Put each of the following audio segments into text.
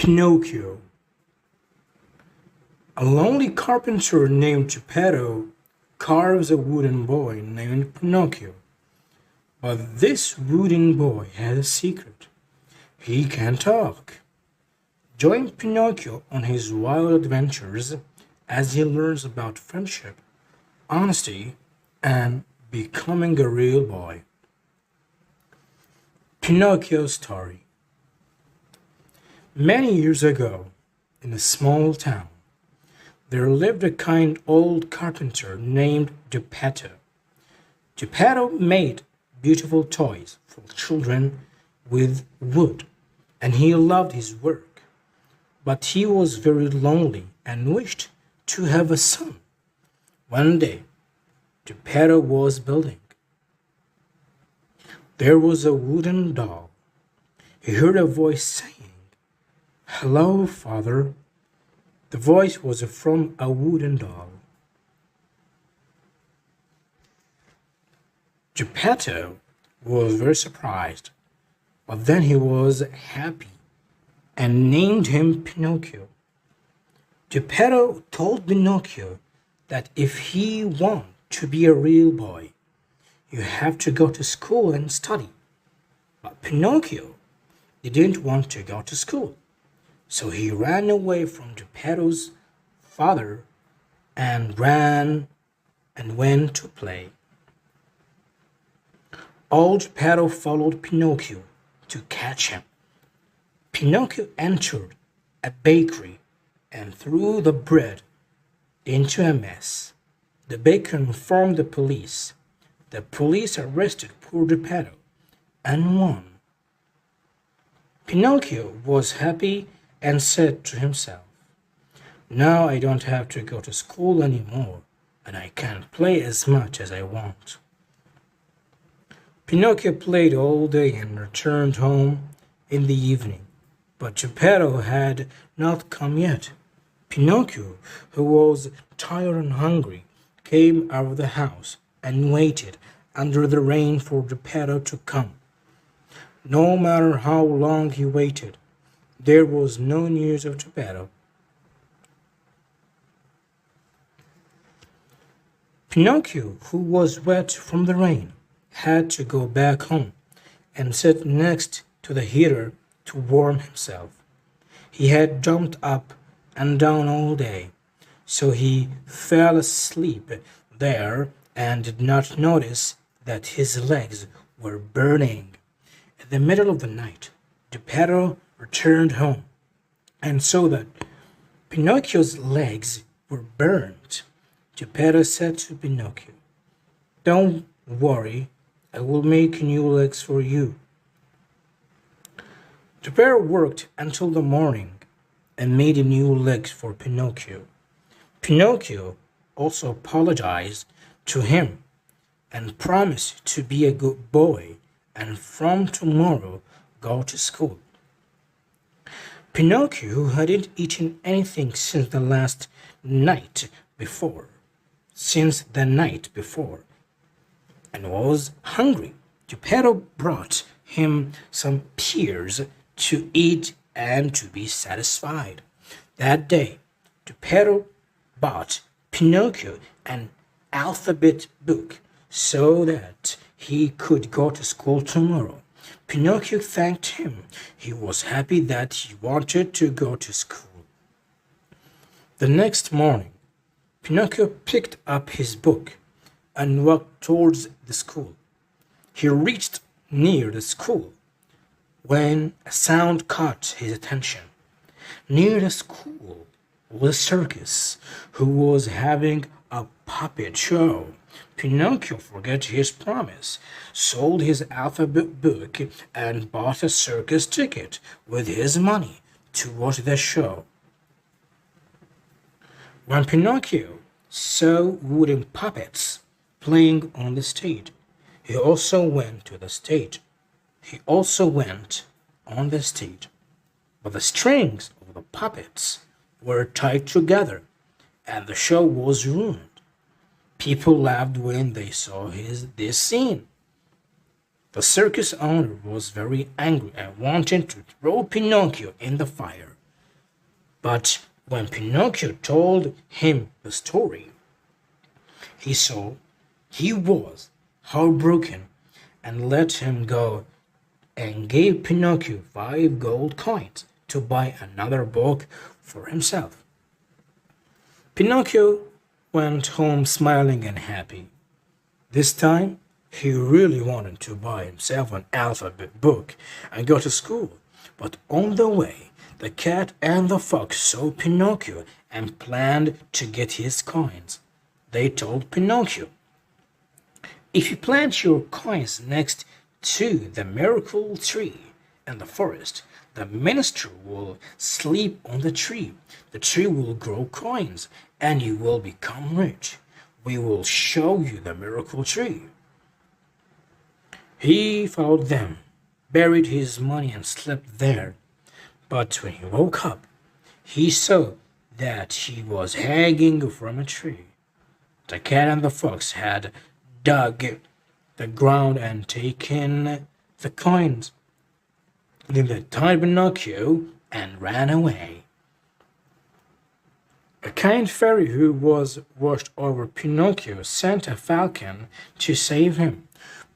Pinocchio. A lonely carpenter named Geppetto carves a wooden boy named Pinocchio. But this wooden boy has a secret. He can talk. Join Pinocchio on his wild adventures as he learns about friendship, honesty, and becoming a real boy. Pinocchio's story. Many years ago, in a small town, there lived a kind old carpenter named Geppetto. Geppetto made beautiful toys for children with wood, and he loved his work. But he was very lonely and wished to have a son. One day, Geppetto was building. There was a wooden doll. He heard a voice saying, "Hello, father." The voice was from a wooden doll. Geppetto was very surprised, but then he was happy and named him Pinocchio. Geppetto told Pinocchio that if he wanted to be a real boy, you have to go to school and study. But Pinocchio didn't want to go to school, so he ran away from Geppetto's father and ran and went to play. Old Geppetto followed Pinocchio to catch him. Pinocchio entered a bakery and threw the bread into a mess. The baker informed the police. The police arrested poor Geppetto and won. Pinocchio was happy and said to himself, "Now I don't have to go to school anymore, and I can play as much as I want." Pinocchio played all day and returned home in the evening, but Geppetto had not come yet. Pinocchio, who was tired and hungry, came out of the house and waited under the rain for Geppetto to come. No matter how long he waited, there was no news of Geppetto. Pinocchio, who was wet from the rain, had to go back home and sit next to the heater to warm himself. He had jumped up and down all day, so he fell asleep there and did not notice that his legs were burning. In the middle of the night, Geppetto returned home and saw that Pinocchio's legs were burnt. Geppetto said to Pinocchio, "Don't worry, I will make new legs for you." Geppetto worked until the morning and made new legs for Pinocchio. Pinocchio also apologized to him and promised to be a good boy and from tomorrow go to school. Pinocchio, who hadn't eaten anything since the night before, and was hungry, Geppetto brought him some pears to eat and to be satisfied. That day, Geppetto bought Pinocchio an alphabet book so that he could go to school tomorrow. Pinocchio thanked him. He was happy that he wanted to go to school. The next morning, Pinocchio picked up his book and walked towards the school. He reached near the school when a sound caught his attention. Near the school was a circus who was having a puppet show. Pinocchio forgot his promise, sold his alphabet book, and bought a circus ticket with his money to watch the show. When Pinocchio saw wooden puppets playing on the stage, he also went on the stage, but the strings of the puppets were tied together, and the show was ruined. People laughed when they saw this scene. The circus owner was very angry and wanted to throw Pinocchio in the fire. But when Pinocchio told him the story, he saw he was heartbroken and let him go and gave Pinocchio 5 gold coins to buy another book for himself. Pinocchio went home smiling and happy. This time, he really wanted to buy himself an alphabet book and go to school. But on the way, the cat and the fox saw Pinocchio and planned to get his coins. They told Pinocchio, "If you plant your coins next to the miracle tree in the forest, the minister will sleep on the tree. The tree will grow coins, and you will become rich. We will show you the miracle tree." He followed them, buried his money, and slept there. But when he woke up, he saw that he was hanging from a tree. The cat and the fox had dug the ground and taken the coins. Then they tied Pinocchio and ran away. A kind fairy who was watched over Pinocchio sent a falcon to save him.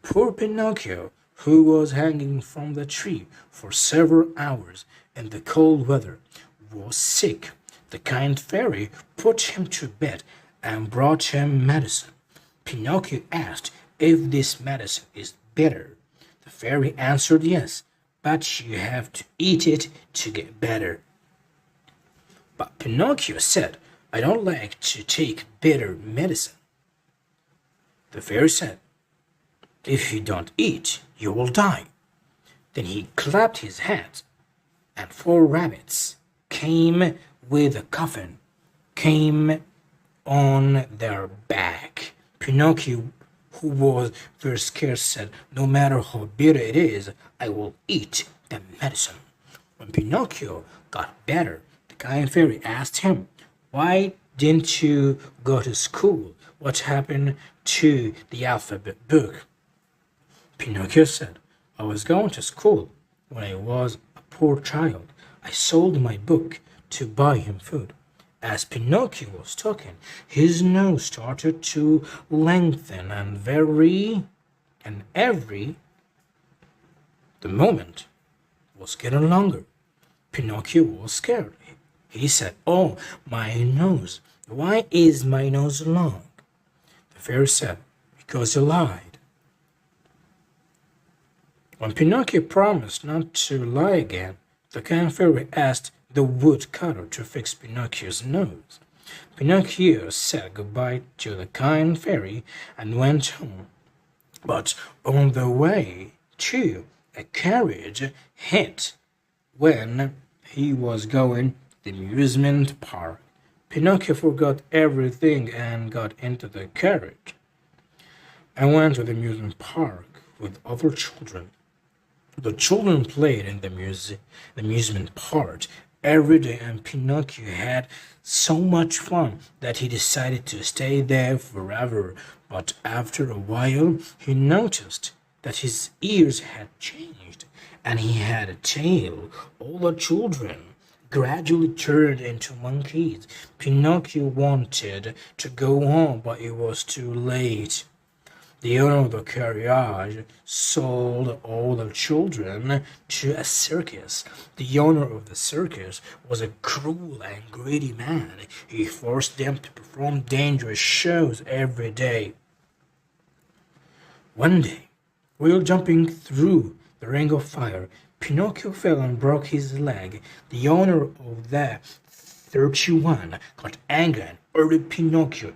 Poor Pinocchio, who was hanging from the tree for several hours in the cold weather, was sick. The kind fairy put him to bed and brought him medicine. Pinocchio asked if this medicine is bitter. The fairy answered yes, but you have to eat it to get better. But Pinocchio said, "I don't like to take bitter medicine." The fairy said, "If you don't eat, you will die." Then he clapped his hands, and 4 rabbits came with a coffin, came on their back. Pinocchio, who was very scared, said, "No matter how bitter it is, I will eat the medicine." When Pinocchio got better, the kind fairy asked him, "Why didn't you go to school? What happened to the alphabet book?" Pinocchio said, "I was going to school when I was a poor child. I sold my book to buy him food." As Pinocchio was talking, his nose started to lengthen the moment was getting longer. Pinocchio was scared. He said, "Oh, my nose. Why is my nose long?" The fairy said, "Because you lied." When Pinocchio promised not to lie again, the kind fairy asked the woodcutter to fix Pinocchio's nose. Pinocchio said goodbye to the kind fairy and went home. But on the way to a carriage hit when he was going to the amusement park. Pinocchio forgot everything and got into the carriage and went to the amusement park with other children. The children played in the amusement park every day, and Pinocchio had so much fun that he decided to stay there forever. But after a while, he noticed that his ears had changed and he had a tail. All the children gradually turned into monkeys. Pinocchio wanted to go home, but it was too late. The owner of the carriage sold all the children to a circus. The owner of the circus was a cruel and greedy man. He forced them to perform dangerous shows every day. One day, while jumping through the ring of fire, Pinocchio fell and broke his leg. The owner of the 31 got angry and ordered Pinocchio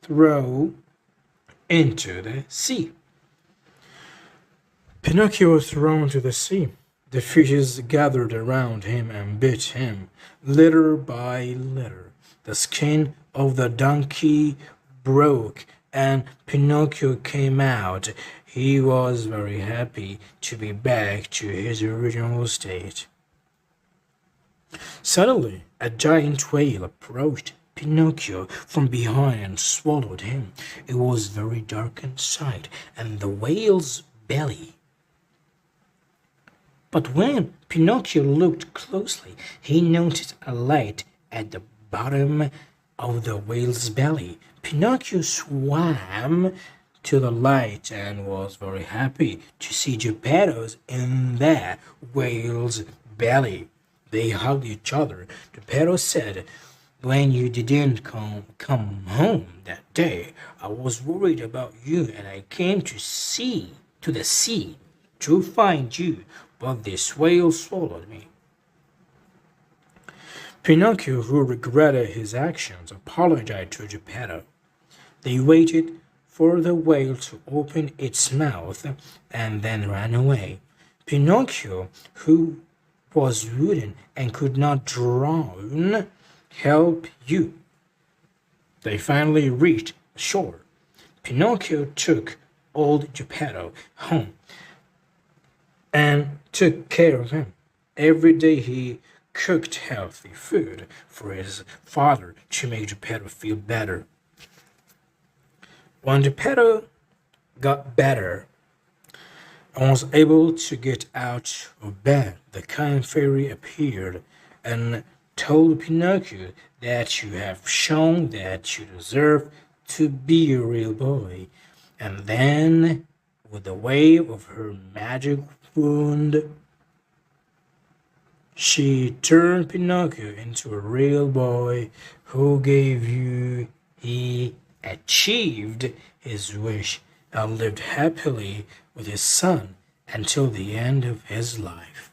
throw into the sea. Pinocchio was thrown to the sea. The fishes gathered around him and bit him, little by little. The skin of the donkey broke and Pinocchio came out. He was very happy to be back to his original state. Suddenly, a giant whale approached Pinocchio from behind and swallowed him. It was very dark inside, and the whale's belly But when Pinocchio looked closely, he noticed a light at the bottom of the whale's belly. Pinocchio swam to the light and was very happy to see Geppetto's in that whale's belly. They hugged each other. Geppetto said, "When you didn't come home that day, I was worried about you and I came to the sea to find you, but this whale swallowed me." Pinocchio, who regretted his actions, apologized to Geppetto. They waited for the whale to open its mouth and then ran away. Pinocchio, who was wooden and could not drown, help you. They finally reached shore. Pinocchio took old Geppetto home and took care of him. Every day he cooked healthy food for his father to make Geppetto feel better. When Geppetto got better and was able to get out of bed, the kind fairy appeared and told Pinocchio that you have shown that you deserve to be a real boy. And then, with a wave of her magic wand, she turned Pinocchio into a real boy he achieved his wish and lived happily with his son until the end of his life.